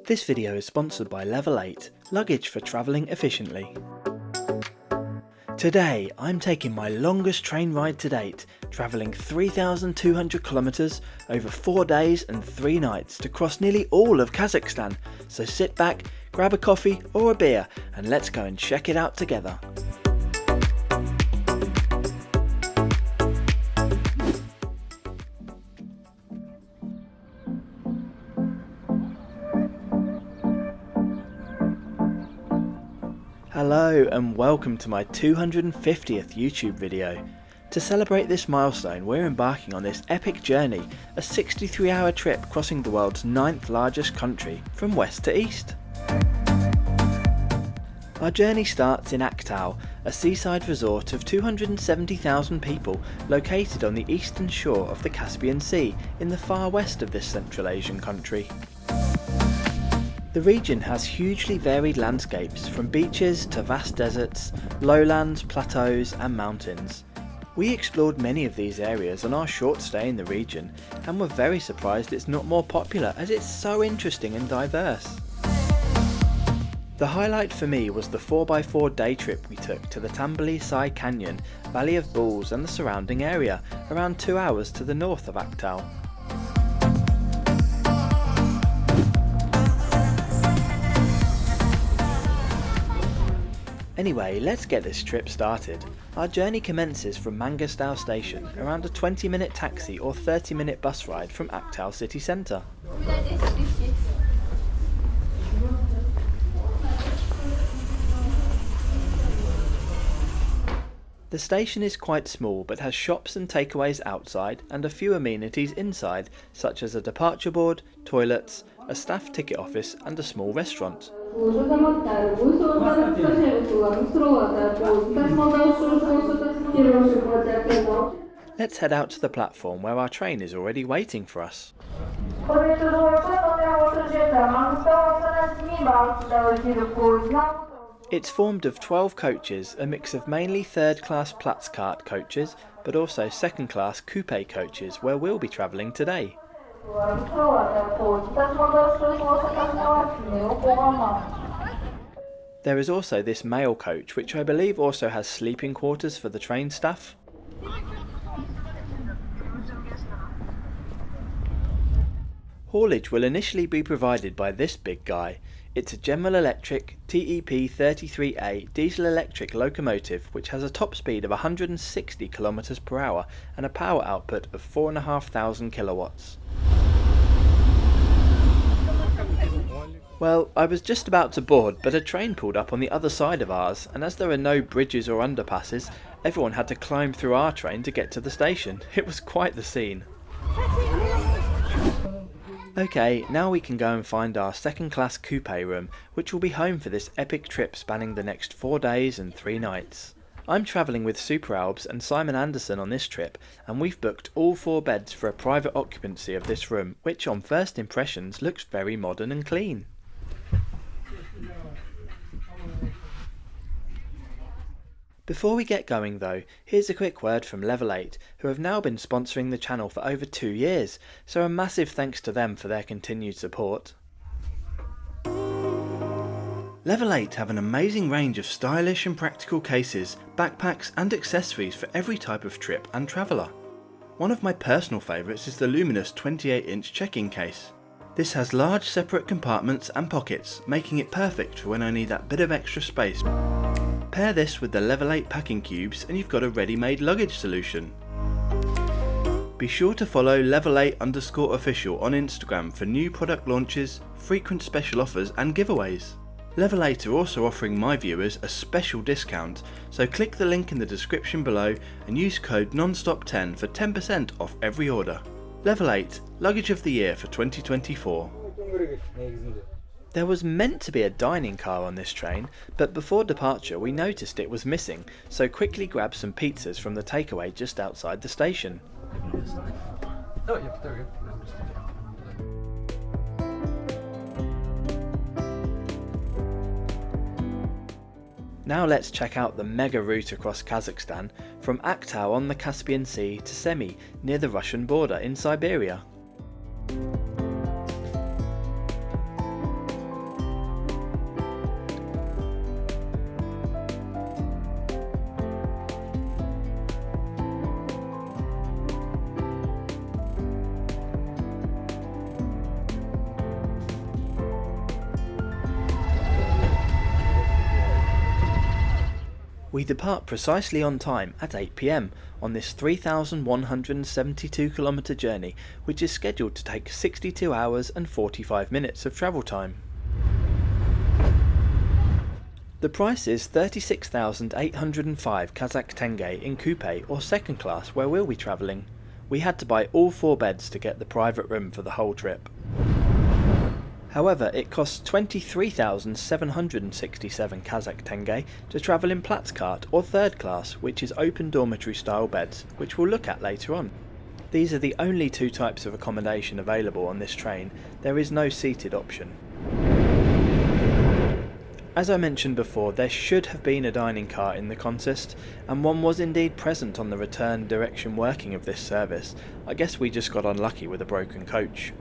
This video is sponsored by Level 8, luggage for travelling efficiently. Today I'm taking my longest train ride to date, travelling 3,200 kilometers over 4 days and 3 nights to cross nearly all of Kazakhstan, so sit back, grab a coffee or a beer and let's go and check it out together. Hello and welcome to my 250th YouTube video. To celebrate this milestone, we're embarking on this epic journey, a 63-hour trip crossing the world's 9th largest country from west to east. Our journey starts in Aktau, a seaside resort of 270,000 people located on the eastern shore of the Caspian Sea in the far west of this Central Asian country. The region has hugely varied landscapes, from beaches to vast deserts, lowlands, plateaus and mountains. We explored many of these areas on our short stay in the region and were very surprised it's not more popular as it's so interesting and diverse. The highlight for me was the 4x4 day trip we took to the Tambali Sai Canyon, Valley of Bulls and the surrounding area, around 2 hours to the north of Aktau. Anyway, let's get this trip started. Our journey commences from Mangistau station, around a 20-minute taxi or 30-minute bus ride from Aktau city centre. The station is quite small but has shops and takeaways outside and a few amenities inside, such as a departure board, toilets, a staff ticket office and a small restaurant. Let's head out to the platform where our train is already waiting for us. It's formed of 12 coaches, a mix of mainly third-class Platzkart coaches, but also second-class coupe coaches where we'll be travelling today. There is also this mail coach, which I believe also has sleeping quarters for the train staff. Haulage will initially be provided by this big guy. It's a General Electric TEP33A diesel-electric locomotive which has a top speed of 160 km per hour and a power output of 4,500 kilowatts. Well, I was just about to board, but a train pulled up on the other side of ours, and as there are no bridges or underpasses, everyone had to climb through our train to get to the station. It was quite the scene. Okay, now we can go and find our second-class coupe room, which will be home for this epic trip spanning the next 4 days and 3 nights. I'm travelling with Superalps and Simon Anderson on this trip, and we've booked all 4 beds for a private occupancy of this room, which on first impressions looks very modern and clean. Before we get going though, here's a quick word from Level 8, who have now been sponsoring the channel for over 2 years, so a massive thanks to them for their continued support. Level 8 have an amazing range of stylish and practical cases, backpacks and accessories for every type of trip and traveller. One of my personal favourites is the luminous 28-inch check-in case. This has large separate compartments and pockets, making it perfect for when I need that bit of extra space. Pair this with the Level 8 packing cubes and you've got a ready-made luggage solution. Be sure to follow Level8_official on Instagram for new product launches, frequent special offers and giveaways. Level 8 are also offering my viewers a special discount, so click the link in the description below and use code NONSTOP10 for 10% off every order. Level 8, Luggage of the Year for 2024. There was meant to be a dining car on this train, but before departure we noticed it was missing, so quickly grabbed some pizzas from the takeaway just outside the station. Oh, yep, there we go. Now let's check out the mega route across Kazakhstan, from Aktau on the Caspian Sea to Semi, near the Russian border in Siberia. We depart precisely on time at 8 PM on this 3,172 kilometre journey, which is scheduled to take 62 hours and 45 minutes of travel time. The price is 36,805 Kazakh tenge in coupe or second class where we'll be travelling. We had to buy all 4 beds to get the private room for the whole trip. However, it costs 23,767 Kazakh tenge to travel in Platzkart or third class, which is open dormitory style beds, which we'll look at later on. These are the only 2 types of accommodation available on this train. There is no seated option. As I mentioned before, there should have been a dining car in the consist, and one was indeed present on the return direction working of this service. I guess we just got unlucky with a broken coach.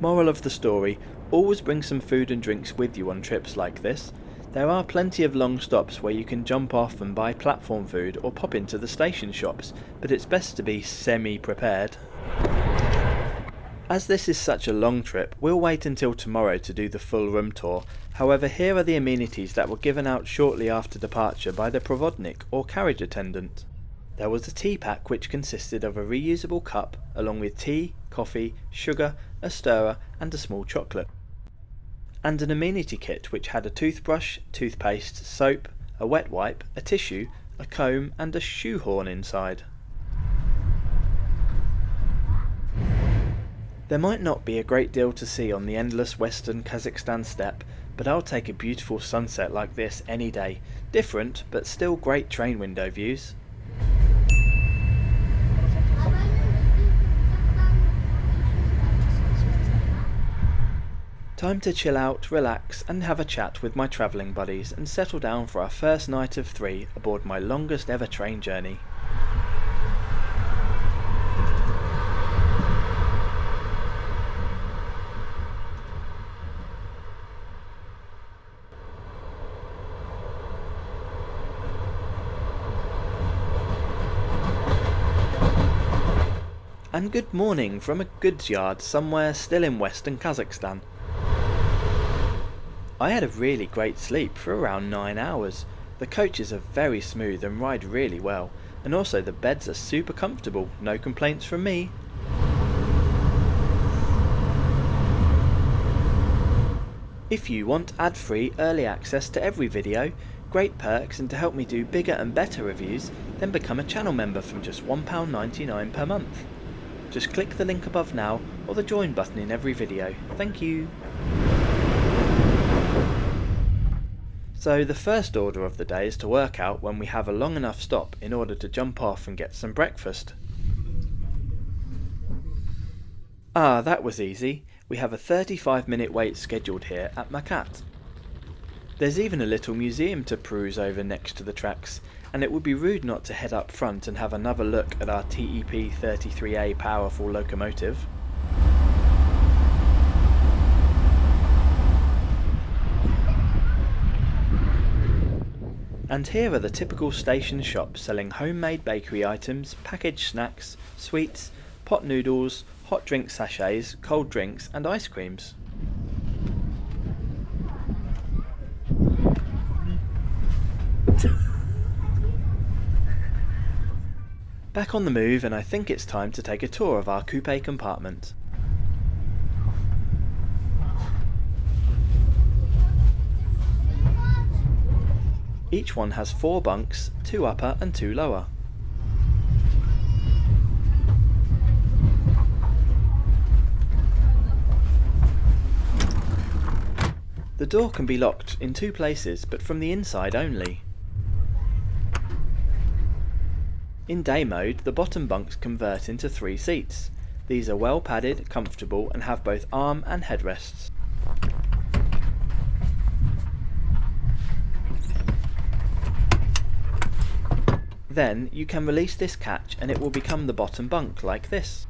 Moral of the story, always bring some food and drinks with you on trips like this. There are plenty of long stops where you can jump off and buy platform food or pop into the station shops, but it's best to be semi-prepared. As this is such a long trip, we'll wait until tomorrow to do the full room tour. However, here are the amenities that were given out shortly after departure by the provodnik or carriage attendant. There was a tea pack which consisted of a reusable cup along with tea, coffee, sugar, a stirrer and a small chocolate. And an amenity kit which had a toothbrush, toothpaste, soap, a wet wipe, a tissue, a comb and a shoehorn inside. There might not be a great deal to see on the endless western Kazakhstan steppe, but I'll take a beautiful sunset like this any day. Different, but still great train window views. Time to chill out, relax and have a chat with my travelling buddies and settle down for our first night of 3 aboard my longest ever train journey. And good morning from a goods yard somewhere still in western Kazakhstan. I had a really great sleep for around 9 hours. The coaches are very smooth and ride really well, and also the beds are super comfortable, no complaints from me. If you want ad-free early access to every video, great perks and to help me do bigger and better reviews, then become a channel member from just £1.99 per month. Just click the link above now or the join button in every video. Thank you. So the first order of the day is to work out when we have a long enough stop in order to jump off and get some breakfast. Ah, that was easy. We have a 35-minute wait scheduled here at Makat. There's even a little museum to peruse over next to the tracks, and it would be rude not to head up front and have another look at our TEP-33A powerful locomotive. And here are the typical station shops selling homemade bakery items, packaged snacks, sweets, pot noodles, hot drink sachets, cold drinks and ice creams. Back on the move, and I think it's time to take a tour of our coupe compartment. Each one has 4 bunks, 2 upper and 2 lower. The door can be locked in 2 places, but from the inside only. In day mode, the bottom bunks convert into 3 seats. These are well padded, comfortable and have both arm and headrests. Then you can release this catch and it will become the bottom bunk like this.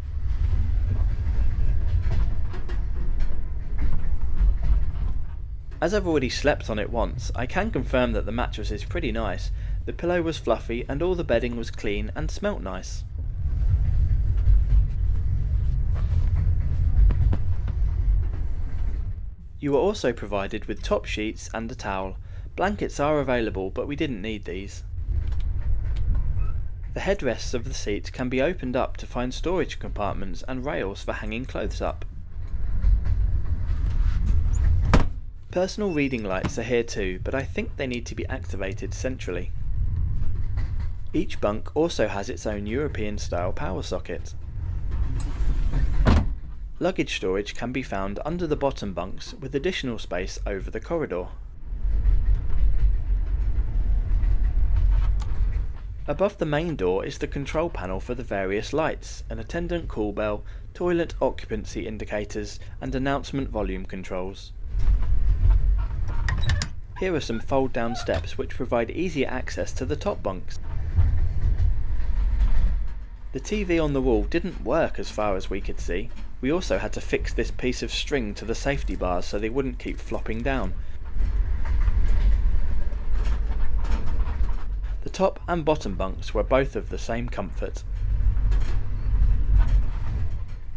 As I've already slept on it once, I can confirm that the mattress is pretty nice. The pillow was fluffy and all the bedding was clean and smelt nice. You are also provided with top sheets and a towel. Blankets are available, but we didn't need these. The headrests of the seats can be opened up to find storage compartments and rails for hanging clothes up. Personal reading lights are here too, but I think they need to be activated centrally. Each bunk also has its own European style power socket. Luggage storage can be found under the bottom bunks with additional space over the corridor. Above the main door is the control panel for the various lights, an attendant call bell, toilet occupancy indicators and announcement volume controls. Here are some fold down steps which provide easier access to the top bunks. The TV on the wall didn't work as far as we could see. We also had to fix this piece of string to the safety bars so they wouldn't keep flopping down. The top and bottom bunks were both of the same comfort.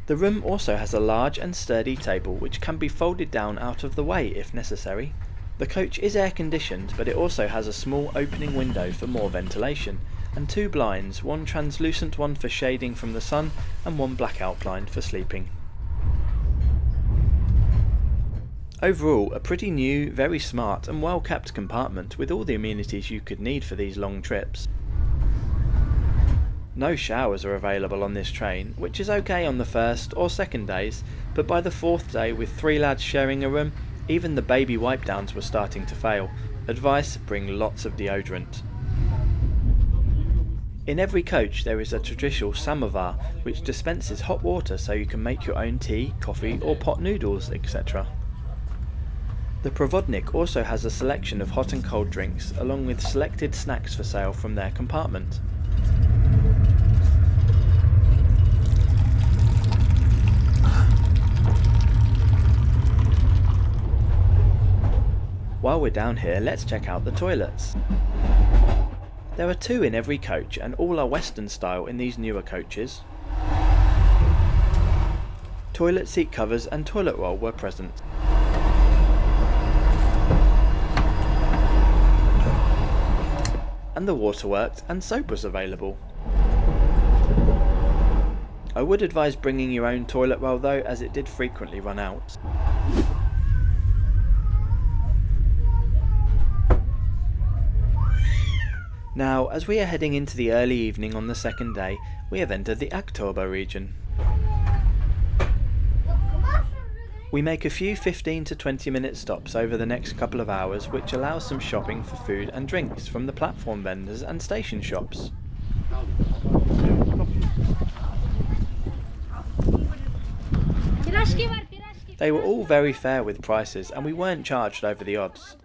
The room also has a large and sturdy table which can be folded down out of the way if necessary. The coach is air conditioned, but it also has a small opening window for more ventilation, and 2 blinds, one translucent one for shading from the sun and one blackout blind for sleeping. Overall, a pretty new, very smart and well kept compartment with all the amenities you could need for these long trips. No showers are available on this train, which is okay on the first or second days, but by the 4th day with 3 lads sharing a room, even the baby wipe downs were starting to fail. Advice: bring lots of deodorant. In every coach there is a traditional samovar which dispenses hot water so you can make your own tea, coffee or pot noodles, etc. The Provodnik also has a selection of hot and cold drinks along with selected snacks for sale from their compartment. While we're down here, let's check out the toilets. There are 2 in every coach and all are Western style in these newer coaches. Toilet seat covers and toilet roll were present. And the water worked and soap was available. I would advise bringing your own toilet roll though, as it did frequently run out. Now, as we are heading into the early evening on the second day, we have entered the Aktober region. We make a few 15 to 20 minute stops over the next couple of hours, which allows some shopping for food and drinks from the platform vendors and station shops. They were all very fair with prices and we weren't charged over the odds.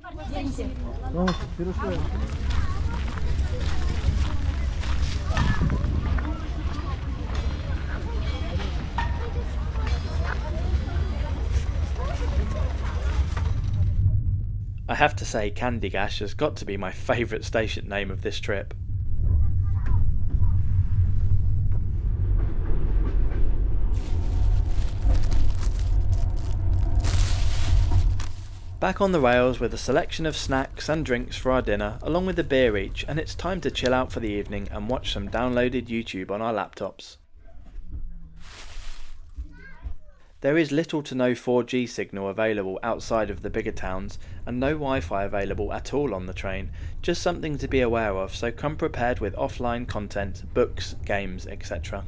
I have to say Kandigash has got to be my favourite station name of this trip. Back on the rails with a selection of snacks and drinks for our dinner, along with a beer each, and it's time to chill out for the evening and watch some downloaded YouTube on our laptops. There is little to no 4G signal available outside of the bigger towns, and no Wi-Fi available at all on the train, just something to be aware of, so come prepared with offline content, books, games, etc.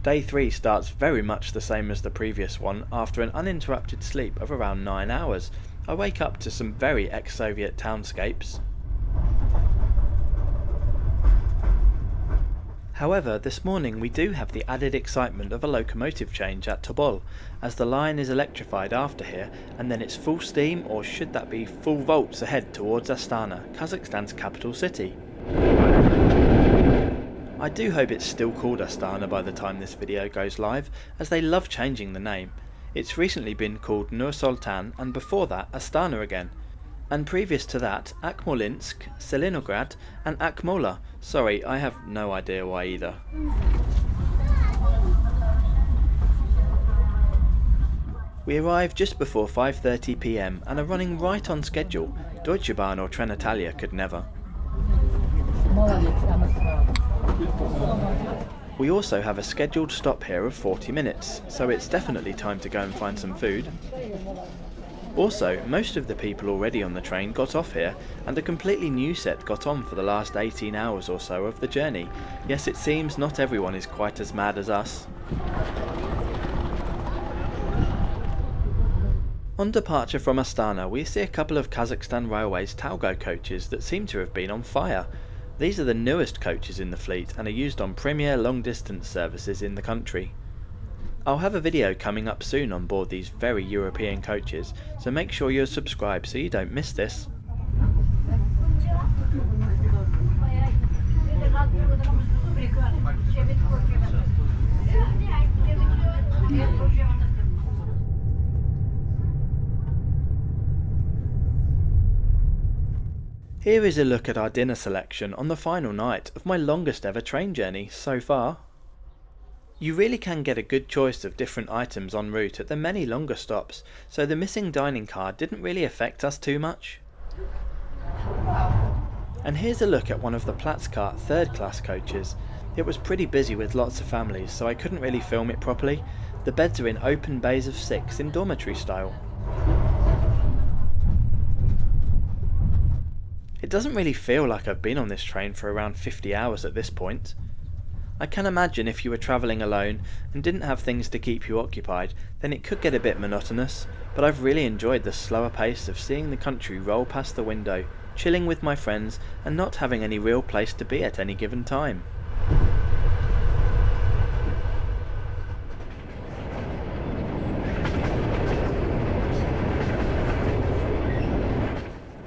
Day 3 starts very much the same as the previous one. After an uninterrupted sleep of around 9 hours, I wake up to some very ex-Soviet townscapes. However, this morning we do have the added excitement of a locomotive change at Tobol, as the line is electrified after here, and then it's full steam, or should that be full volts ahead towards Astana, Kazakhstan's capital city. I do hope it's still called Astana by the time this video goes live, as they love changing the name. It's recently been called Nur-Sultan, and before that Astana again. And previous to that, Akmolinsk, Selinograd and Akmola. Sorry, I have no idea why either. We arrived just before 5:30 PM and are running right on schedule. Deutsche Bahn or Trenitalia could never. We also have a scheduled stop here of 40 minutes, so it's definitely time to go and find some food. Also, most of the people already on the train got off here, and a completely new set got on for the last 18 hours or so of the journey. Yes, it seems not everyone is quite as mad as us. On departure from Astana, we see a couple of Kazakhstan Railways Talgo coaches that seem to have been on fire. These are the newest coaches in the fleet and are used on premier long-distance services in the country. I'll have a video coming up soon on board these very European coaches, so make sure you're subscribed so you don't miss this. Here is a look at our dinner selection on the final night of my longest ever train journey so far. You really can get a good choice of different items en route at the many longer stops, so the missing dining car didn't really affect us too much. And here's a look at one of the Platzkart third class coaches. It was pretty busy with lots of families, so I couldn't really film it properly. The beds are in open bays of 6 in dormitory style. It doesn't really feel like I've been on this train for around 50 hours at this point. I can imagine if you were travelling alone and didn't have things to keep you occupied, then it could get a bit monotonous, but I've really enjoyed the slower pace of seeing the country roll past the window, chilling with my friends and not having any real place to be at any given time.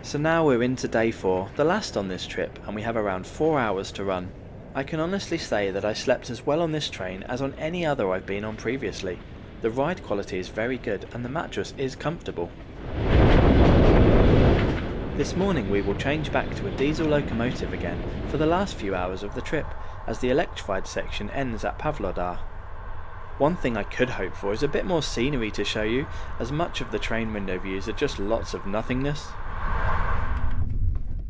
So now we're into day 4, the last on this trip, and we have around 4 hours to run. I can honestly say that I slept as well on this train as on any other I've been on previously. The ride quality is very good and the mattress is comfortable. This morning we will change back to a diesel locomotive again for the last few hours of the trip, as the electrified section ends at Pavlodar. One thing I could hope for is a bit more scenery to show you, as much of the train window views are just lots of nothingness.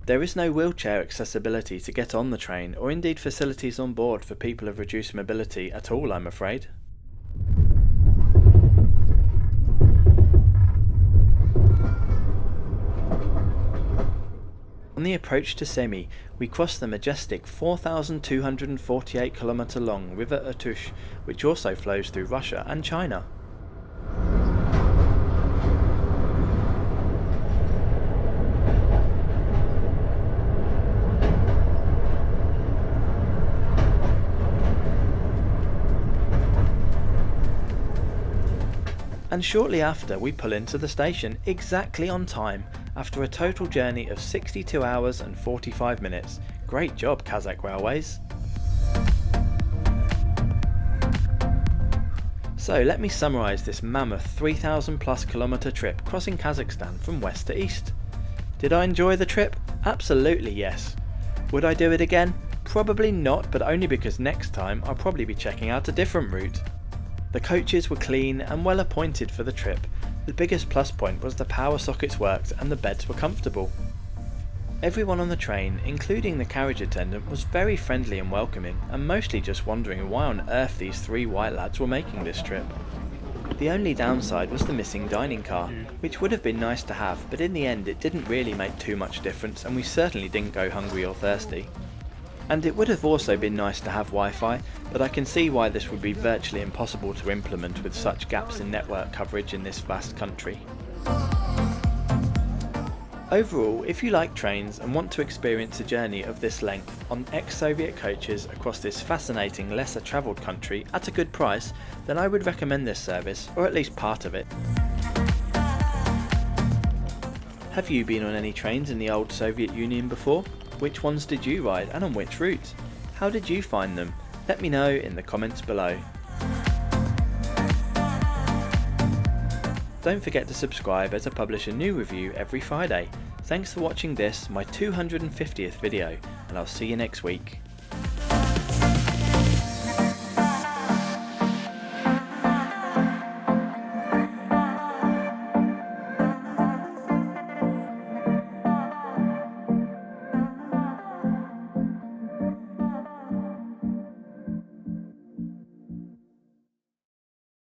There is no wheelchair accessibility to get on the train, or indeed facilities on board for people of reduced mobility at all, I'm afraid. On the approach to Semi, we cross the majestic 4,248 km long River Irtysh, which also flows through Russia and China. And shortly after we pull into the station, exactly on time, after a total journey of 62 hours and 45 minutes. Great job, Kazakh Railways! So let me summarise this mammoth 3,000 plus kilometre trip crossing Kazakhstan from west to east. Did I enjoy the trip? Absolutely yes. Would I do it again? Probably not, but only because next time I'll probably be checking out a different route. The coaches were clean and well appointed for the trip. The biggest plus point was the power sockets worked and the beds were comfortable. Everyone on the train, including the carriage attendant, was very friendly and welcoming, and mostly just wondering why on earth these 3 white lads were making this trip. The only downside was the missing dining car, which would have been nice to have, but in the end it didn't really make too much difference, and we certainly didn't go hungry or thirsty. And it would have also been nice to have Wi-Fi, but I can see why this would be virtually impossible to implement with such gaps in network coverage in this vast country. Overall, if you like trains and want to experience a journey of this length on ex-Soviet coaches across this fascinating, lesser travelled country at a good price, then I would recommend this service, or at least part of it. Have you been on any trains in the old Soviet Union before? Which ones did you ride and on which routes? How did you find them? Let me know in the comments below. Don't forget to subscribe as I publish a new review every Friday. Thanks for watching this, my 250th video, and I'll see you next week.